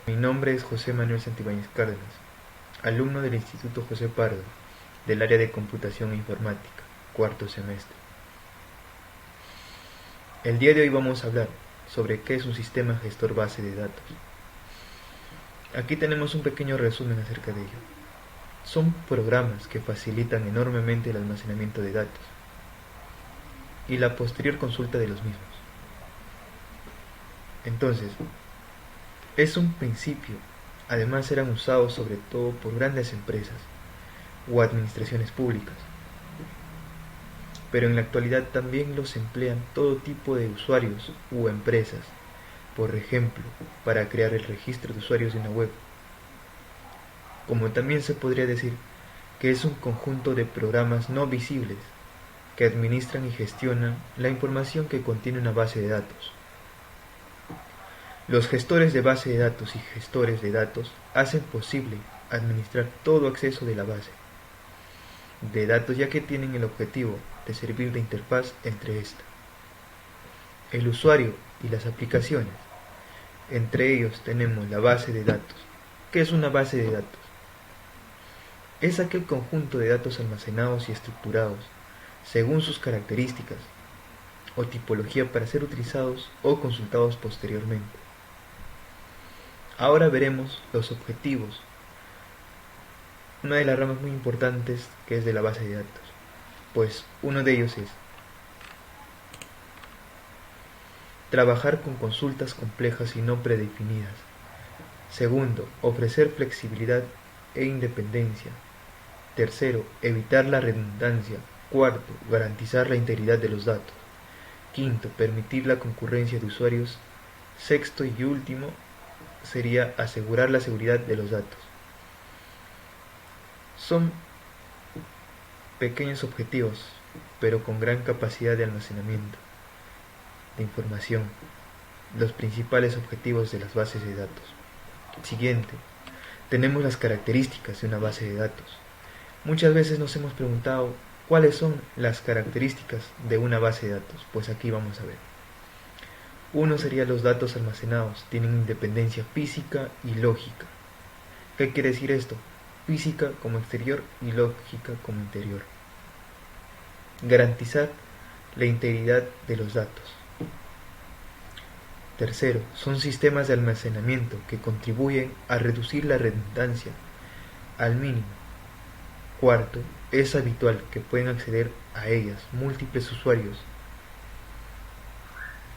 Mi nombre es José Manuel Santibáñez Cárdenas, alumno del Instituto José Pardo, del área de Computación e Informática, cuarto semestre. El día de hoy vamos a hablar sobre qué es un sistema gestor base de datos. Aquí tenemos un pequeño resumen acerca de ello. Son programas que facilitan enormemente el almacenamiento de datos y la posterior consulta de los mismos. Entonces, es un principio. Además eran usados sobre todo por grandes empresas o administraciones públicas, pero en la actualidad también los emplean todo tipo de usuarios u empresas, por ejemplo, para crear el registro de usuarios de una web. Como también se podría decir que es un conjunto de programas no visibles que administran y gestionan la información que contiene una base de datos. Los gestores de base de datos y gestores de datos hacen posible administrar todo acceso de la base de datos, ya que tienen el objetivo de servir de interfaz entre esta, el usuario y las aplicaciones. Entre ellos tenemos la base de datos. ¿Qué es una base de datos? Es aquel conjunto de datos almacenados y estructurados según sus características o tipología para ser utilizados o consultados posteriormente. Ahora veremos los objetivos, una de las ramas muy importantes que es de la base de datos, pues uno de ellos es trabajar con consultas complejas y no predefinidas. Segundo, ofrecer flexibilidad e independencia. Tercero, evitar la redundancia. Cuarto, garantizar la integridad de los datos. Quinto, permitir la concurrencia de usuarios. Sexto y último sería asegurar la seguridad de los datos. Son pequeños objetivos, pero con gran capacidad de almacenamiento de información. Los principales objetivos de las bases de datos. Siguiente, tenemos las características de una base de datos. Muchas veces nos hemos preguntado cuáles son las características de una base de datos. Pues aquí vamos a ver. Uno sería los datos almacenados. Tienen independencia física y lógica. ¿Qué quiere decir esto? Física como exterior y lógica como interior. Garantizar la integridad de los datos. Tercero, son sistemas de almacenamiento que contribuyen a reducir la redundancia al mínimo. Cuarto, es habitual que pueden acceder a ellas múltiples usuarios.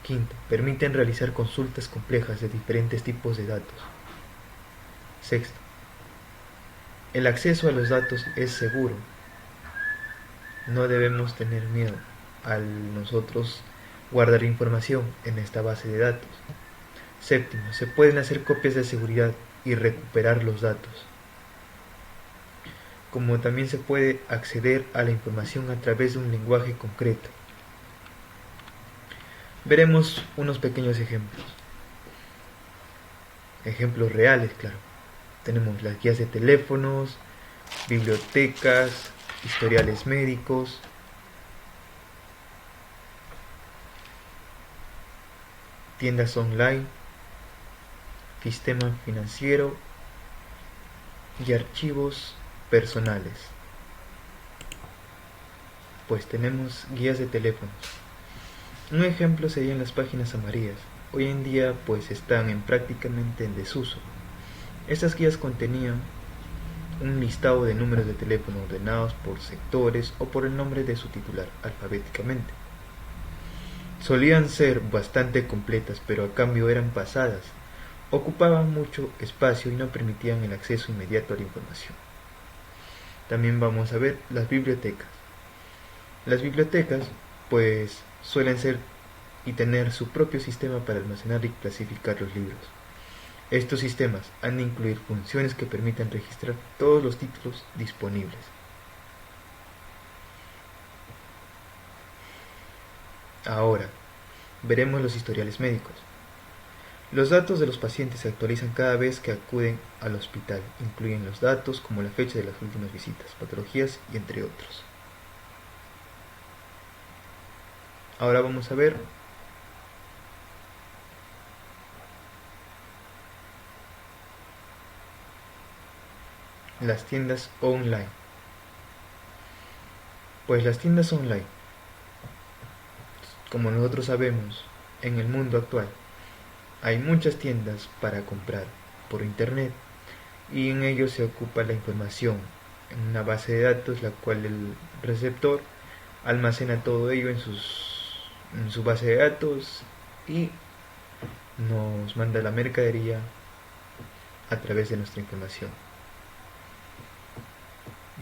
Quinto, permiten realizar consultas complejas de diferentes tipos de datos. Sexto, el acceso a los datos es seguro. No debemos tener miedo al nosotros guardar información en esta base de datos. Séptimo, se pueden hacer copias de seguridad y recuperar los datos. Como también se puede acceder a la información a través de un lenguaje concreto. Veremos unos pequeños ejemplos. Ejemplos reales, claro. Tenemos las guías de teléfonos, bibliotecas, historiales médicos, tiendas online, sistema financiero y archivos personales. Pues tenemos guías de teléfonos. Un ejemplo serían las páginas amarillas. Hoy en día pues están prácticamente en desuso. Estas guías contenían un listado de números de teléfono ordenados por sectores o por el nombre de su titular alfabéticamente. Solían ser bastante completas, pero a cambio eran pesadas, ocupaban mucho espacio y no permitían el acceso inmediato a la información. También vamos a ver las bibliotecas. Las bibliotecas pues suelen ser y tener su propio sistema para almacenar y clasificar los libros. Estos sistemas han de incluir funciones que permitan registrar todos los títulos disponibles. Ahora, veremos los historiales médicos. Los datos de los pacientes se actualizan cada vez que acuden al hospital. Incluyen los datos como la fecha de las últimas visitas, patologías y entre otros. Ahora vamos a ver las tiendas online. Pues las tiendas online, como nosotros sabemos, en el mundo actual hay muchas tiendas para comprar por internet y en ellos se ocupa la información en una base de datos, la cual el receptor almacena todo ello en su base de datos y nos manda la mercadería a través de nuestra información.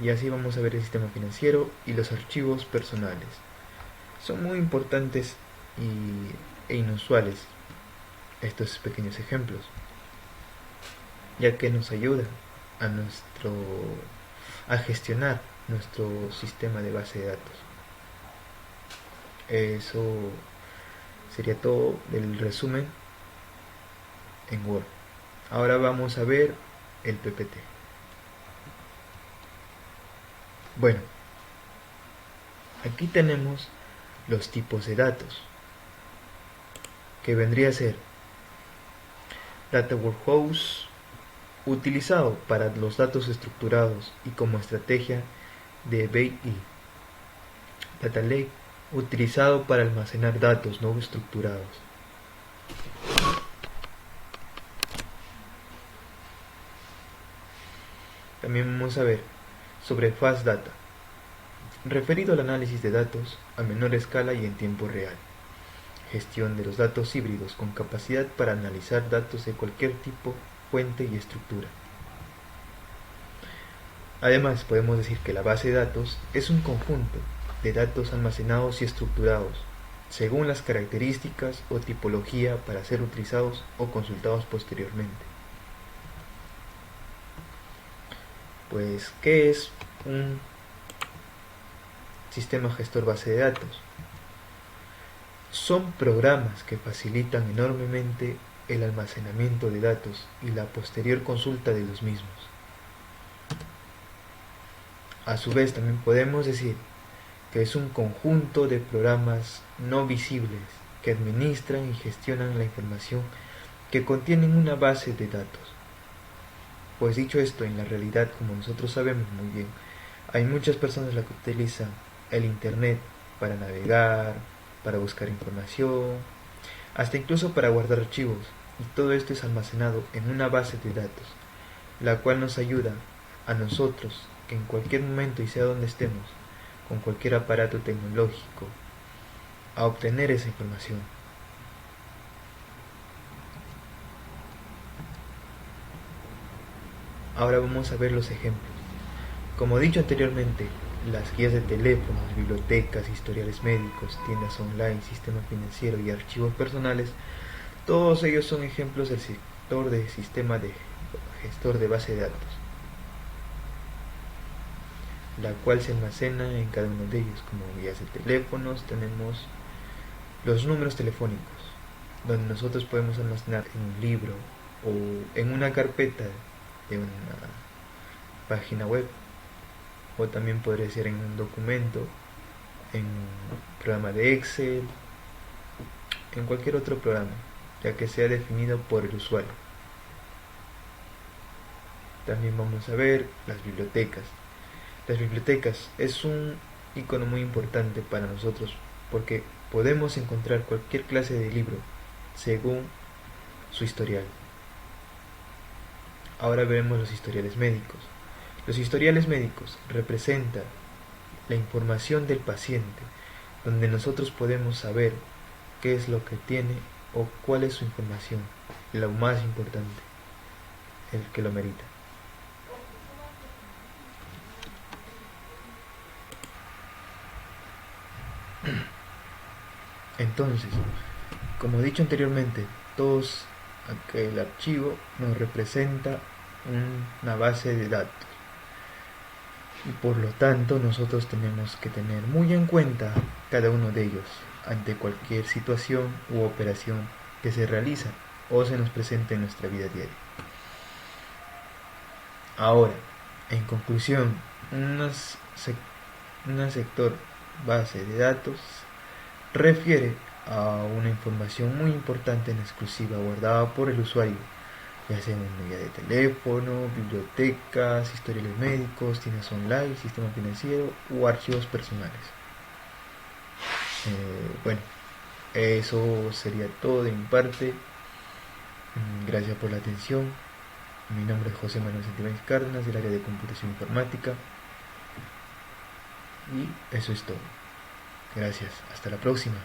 Y así vamos a ver el sistema financiero y los archivos personales. Son muy importantes e inusuales estos pequeños ejemplos, ya que nos ayudan a gestionar nuestro sistema de base de datos. Eso sería todo del resumen en Word. Ahora vamos a ver el PPT. Bueno, aquí tenemos los tipos de datos, que vendría a ser Data Warehouse, utilizado para los datos estructurados y como estrategia de BI. Data Lake, utilizado para almacenar datos no estructurados. También vamos a ver sobre Fast Data, referido al análisis de datos a menor escala y en tiempo real. Gestión de los datos híbridos con capacidad para analizar datos de cualquier tipo, fuente y estructura. Además, podemos decir que la base de datos es un conjunto de datos almacenados y estructurados según las características o tipología para ser utilizados o consultados posteriormente. Pues, ¿qué es un sistema gestor base de datos? Son programas que facilitan enormemente el almacenamiento de datos y la posterior consulta de los mismos. A su vez, también podemos decir que es un conjunto de programas no visibles que administran y gestionan la información que contienen una base de datos. Pues dicho esto, en la realidad, como nosotros sabemos muy bien, hay muchas personas las que utilizan el internet para navegar, para buscar información, hasta incluso para guardar archivos, y todo esto es almacenado en una base de datos, la cual nos ayuda a nosotros que en cualquier momento y sea donde estemos, con cualquier aparato tecnológico, a obtener esa información. Ahora vamos a ver los ejemplos. Como he dicho anteriormente, las guías de teléfonos, bibliotecas, historiales médicos, tiendas online, sistema financiero y archivos personales, todos ellos son ejemplos del sector de sistema de gestor de base de datos, la cual se almacena en cada uno de ellos. Como guías de teléfonos tenemos los números telefónicos, donde nosotros podemos almacenar en un libro o en una carpeta de una página web, o también podría ser en un documento, en un programa de Excel, en cualquier otro programa, ya que sea definido por el usuario. También vamos a ver las bibliotecas. Las bibliotecas es un icono muy importante para nosotros porque podemos encontrar cualquier clase de libro según su historial. Ahora veremos los historiales médicos. Los historiales médicos representan la información del paciente, donde nosotros podemos saber qué es lo que tiene o cuál es su información, lo más importante, el que lo merita. Entonces, como he dicho anteriormente, el archivo nos representa una base de datos, y por lo tanto nosotros tenemos que tener muy en cuenta cada uno de ellos ante cualquier situación u operación que se realiza o se nos presente en nuestra vida diaria. Ahora, en conclusión, un sector base de datos refiere a una información muy importante en exclusiva guardada por el usuario ya sea una guía de teléfono, bibliotecas, historiales médicos, tiendas online, sistema financiero o archivos personales. Bueno, eso sería todo de mi parte. Gracias por la atención. Mi nombre es José Manuel Santibáñez Cárdenas, del área de computación informática. Y eso es todo. Gracias. Hasta la próxima.